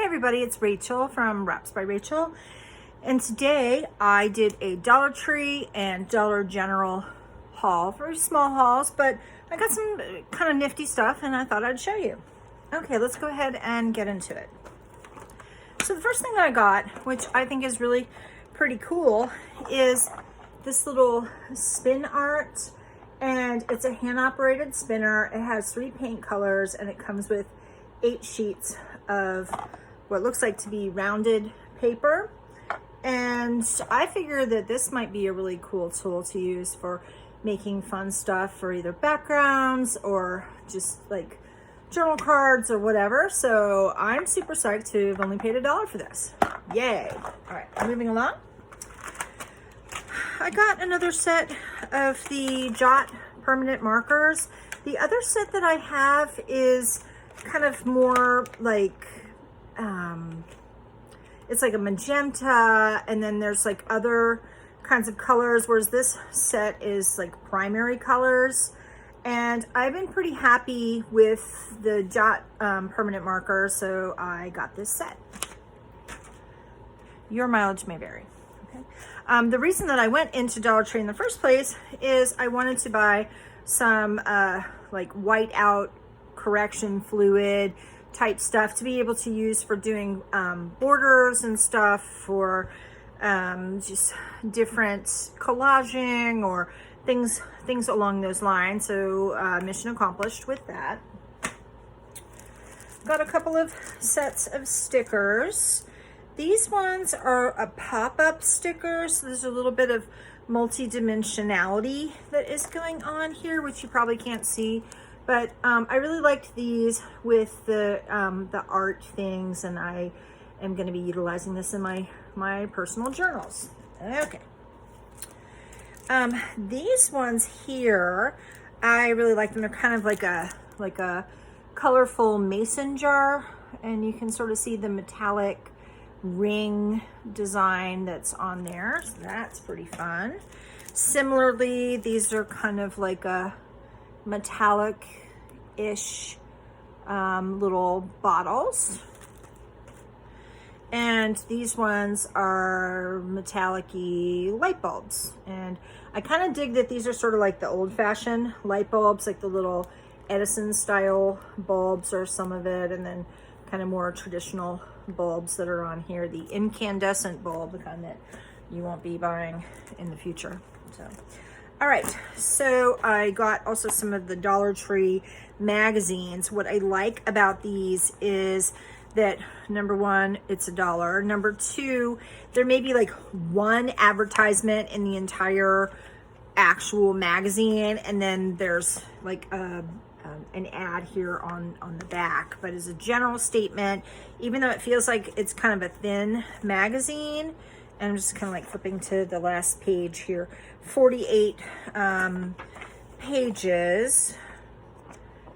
Hey everybody, it's Rachel from Wraps by Rachel, and today I did a Dollar Tree and Dollar General haul. Very small hauls, but I got some kind of nifty stuff and I thought I'd show you. Okay, let's go ahead and get into it. So the first thing that I got, which I think is really pretty cool, is this little spin art, and it's a hand-operated spinner. It has 3 paint colors and it comes with 8 sheets of what looks like to be rounded paper. And I figure that this might be a really cool tool to use for making fun stuff for either backgrounds or just like journal cards or whatever. So I'm super psyched to have only paid $1 for this. Yay. All right, moving along. I got another set of the Jot Permanent Markers. The other set that I have is kind of more like, it's like a magenta, and then there's like other kinds of colors, whereas this set is like primary colors. And I've been pretty happy with the Jot Permanent Marker, so I got this set. Your mileage may vary. Okay. The reason that I went into Dollar Tree in the first place is I wanted to buy some like whiteout correction fluid type stuff to be able to use for doing borders and stuff, for just different collaging or things along those lines. So mission accomplished with that. Got a couple of sets of stickers. These ones are a pop-up sticker, so there's a little bit of multi-dimensionality that is going on here, which you probably can't see. But I really liked these with the art things, and I am going to be utilizing this in my personal journals. Okay. These ones here, I really like them. They're kind of like a colorful mason jar, and you can sort of see the metallic ring design that's on there. So that's pretty fun. Similarly, these are kind of like a metallic-ish little bottles, and these ones are metallic-y light bulbs. And I kind of dig that these are sort of like the old-fashioned light bulbs, like the little Edison style bulbs or some of it, and then kind of more traditional bulbs that are on here, the incandescent bulb, the kind that you won't be buying in the future. So all right, so I got also some of the Dollar Tree magazines. What I like about these is that, number one, it's $1. Number two, there may be like one advertisement in the entire actual magazine, and then there's like an ad here on the back. But as a general statement, even though it feels like it's kind of a thin magazine, and I'm just kind of like flipping to the last page here, 48 pages,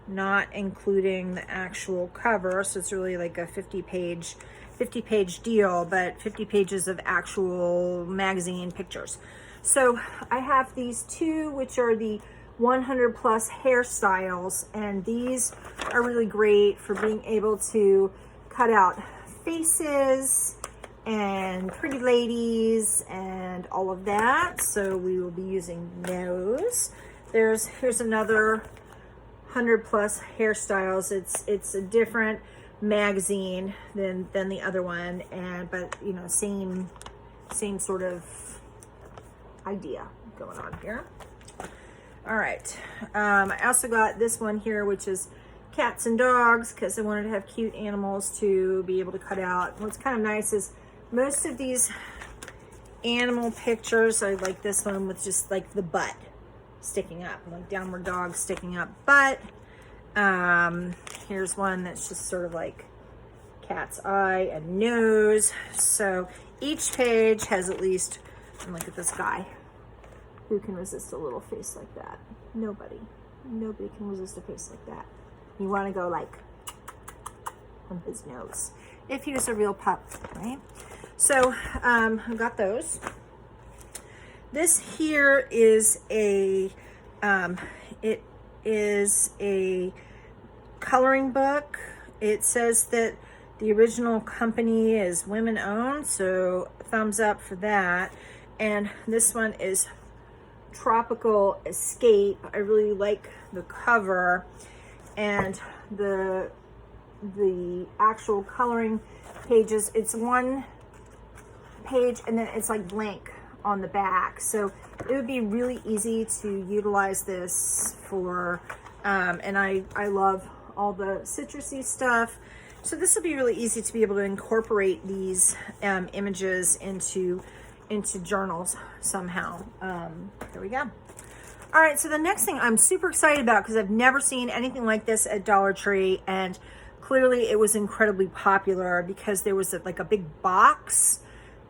not including the actual cover. So it's really like a 50 page deal, but 50 pages of actual magazine pictures. So I have these two, which are the 100 plus hairstyles, and these are really great for being able to cut out faces and pretty ladies and all of that. So we will be using those. Here's another 100 plus hairstyles. It's a different magazine than the other one, but you know, same sort of idea going on here. All right. I also got this one here, which is cats and dogs, because I wanted to have cute animals to be able to cut out. What's kind of nice is most of these animal pictures, I like this one with just like the butt sticking up, like downward dog sticking up butt. Here's one that's just sort of like cat's eye and nose. So each page has at least, and look at this guy. Who can resist a little face like that? Nobody can resist a face like that. You want to go like on his nose if he was a real pup, right? So I got those. This here is a coloring book. It says that The original company is women owned, so thumbs up for that. And this one is Tropical Escape. I really like the cover, and the actual coloring pages, it's one page and then it's like blank on the back, so it would be really easy to utilize this for and I love all the citrusy stuff, so this will be really easy to be able to incorporate these images into journals somehow. There we go. All right, so the next thing I'm super excited about, because I've never seen anything like this at Dollar Tree, and clearly it was incredibly popular because there was like a big box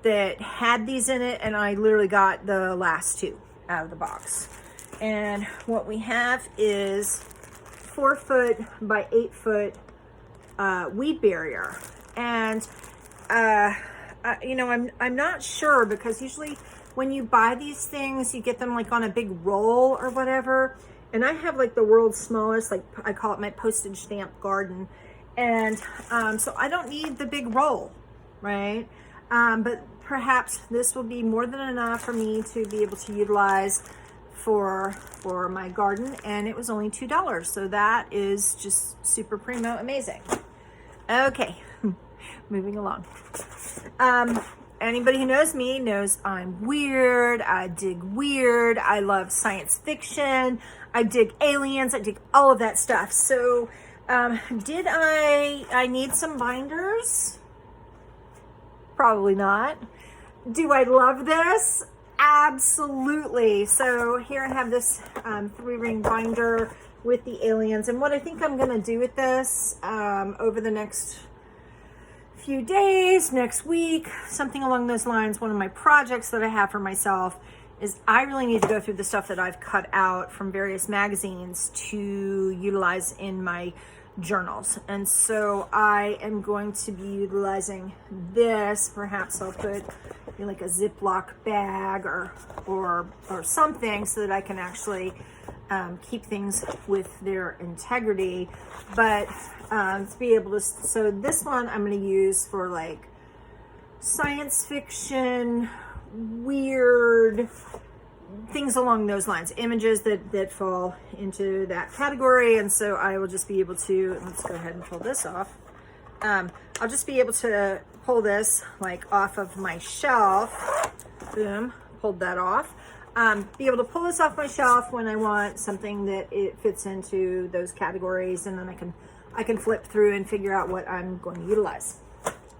that had these in it, and I literally got the last two out of the box. And what we have is 4 foot by 8 foot weed barrier. And you know, I'm not sure, because usually when you buy these things, you get them like on a big roll or whatever. And I have like the world's smallest, like I call it my postage stamp garden. And so I don't need the big roll, right? But perhaps this will be more than enough for me to be able to utilize for my garden. And it was only $2. So that is just super primo amazing. Okay, moving along. Anybody who knows me knows I'm weird. I dig weird. I love science fiction. I dig aliens. I dig all of that stuff. So did I need some binders? Probably not. Do I love this? Absolutely. So here I have this 3-ring binder with the aliens. And what I think I'm going to do with this over the next few days, next week, something along those lines, one of my projects that I have for myself is I really need to go through the stuff that I've cut out from various magazines to utilize in my journals. And so I am going to be utilizing this. Perhaps I'll put in like a Ziploc bag or something so that I can actually keep things with their integrity. But to be able to, so this one I'm going to use for like science fiction, weird things along those lines, images that fall into that category. And so I will just be able to, let's go ahead and pull this off. I'll just be able to pull this like off of my shelf. Boom, pulled that off. Be able to pull this off my shelf when I want something that it fits into those categories, and then I can flip through and figure out what I'm going to utilize.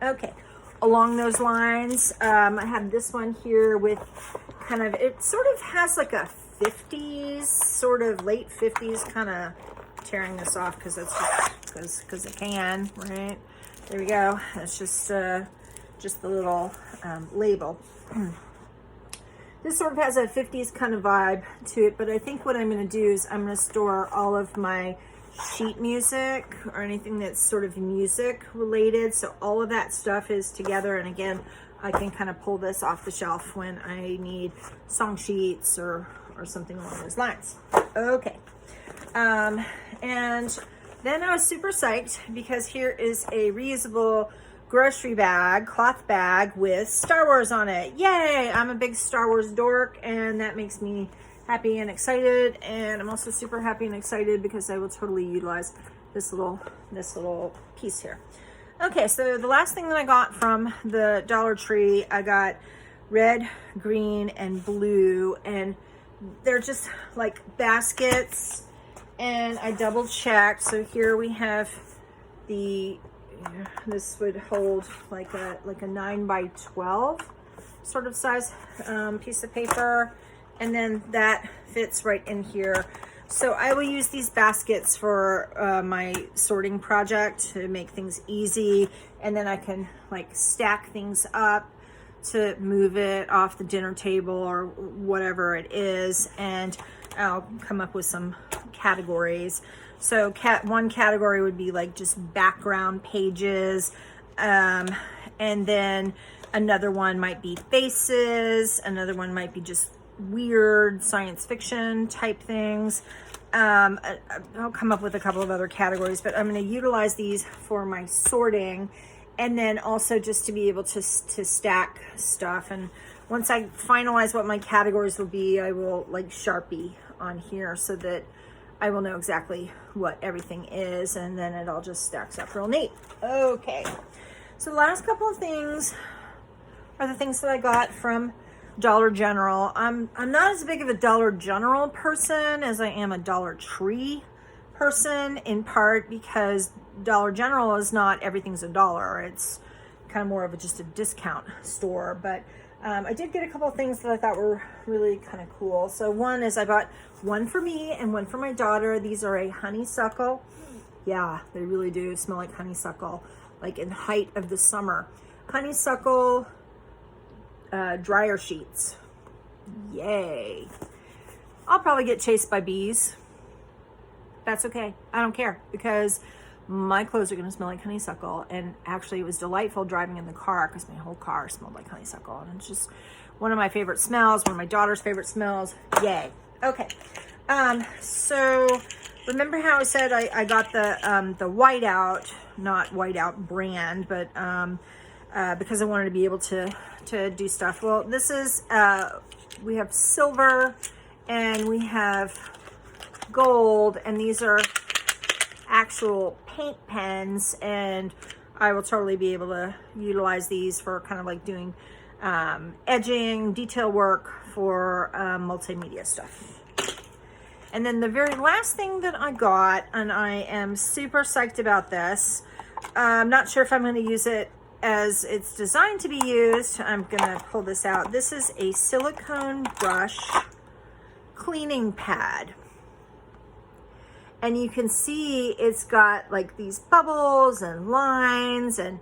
Okay, along those lines, I have this one here with kind of, it sort of has like a 50s, sort of late 50s, kind of tearing this off because that's just because it can, right? There we go. That's just the little label. This sort of has a 50s kind of vibe to it, but I think what I'm going to do is I'm going to store all of my sheet music or anything that's sort of music related. So all of that stuff is together. And again, I can kind of pull this off the shelf when I need song sheets or something along those lines. Okay. And then I was super psyched because here is a reusable grocery bag, cloth bag with Star Wars on it. Yay! I'm a big Star Wars dork, and that makes me happy and excited. And I'm also super happy and excited because I will totally utilize this little piece here. Okay, so the last thing that I got from the Dollar Tree, I got red, green, and blue, and they're just like baskets. And I double checked. So here we have this would hold like a 9 by 12 sort of size piece of paper, and then that fits right in here. So I will use these baskets for my sorting project to make things easy, and then I can like stack things up to move it off the dinner table or whatever it is, and I'll come up with some categories. So one category would be like just background pages, and then another one might be faces, another one might be just weird science fiction type things, I'll come up with a couple of other categories, but I'm going to utilize these for my sorting, and then also just to be able to stack stuff. And once I finalize what my categories will be, I will like Sharpie on here so that I will know exactly what everything is, and then it all just stacks up real neat. Okay, so the last couple of things are the things that I got from Dollar General. I'm not as big of a Dollar General person as I am a Dollar Tree person, in part because Dollar General is not everything's a dollar. It's kind of more of just a discount store. But I did get a couple of things that I thought were really kind of cool. So one is I bought one for me and one for my daughter. These are a honeysuckle. Yeah, they really do smell like honeysuckle, like in height of the summer. Honeysuckle dryer sheets. Yay. I'll probably get chased by bees. That's okay. I don't care, because my clothes are going to smell like honeysuckle. And actually, it was delightful driving in the car because my whole car smelled like honeysuckle. And it's just one of my favorite smells, one of my daughter's favorite smells. Yay. Okay. So remember how I said I got the whiteout, not whiteout brand, but because I wanted to be able to do stuff. Well, this is, we have silver and we have gold, and these are actual paint pens, and I will totally be able to utilize these for kind of like doing edging, detail work for multimedia stuff. And then the very last thing that I got, and I am super psyched about this, I'm not sure if I'm going to use it as it's designed to be used. I'm gonna pull this out. This is a silicone brush cleaning pad, and you can see it's got like these bubbles and lines and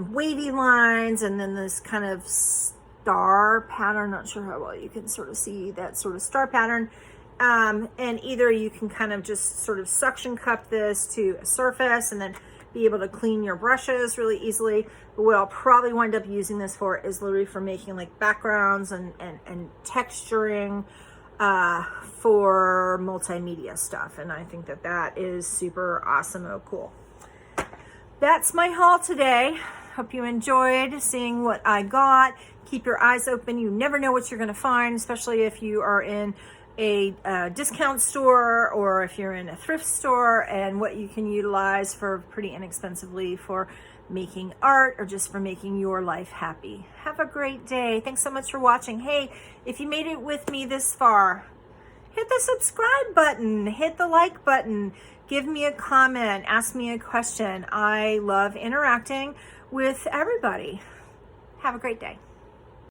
wavy lines, and then this kind of star pattern. Not sure how well you can sort of see that sort of star pattern. And either you can kind of just sort of suction cup this to a surface and then be able to clean your brushes really easily. But what I'll probably wind up using this for is literally for making like backgrounds and texturing for multimedia stuff. And I think that that is super awesome. Oh, cool. That's my haul today. Hope you enjoyed seeing what I got. Keep your eyes open. You never know what you're going to find, especially if you are in a discount store or if you're in a thrift store, and what you can utilize for pretty inexpensively for making art or just for making your life happy. Have a great day. Thanks so much for watching. Hey, if you made it with me this far, hit the subscribe button, hit the like button, give me a comment, ask me a question. I love interacting with everybody. Have a great day.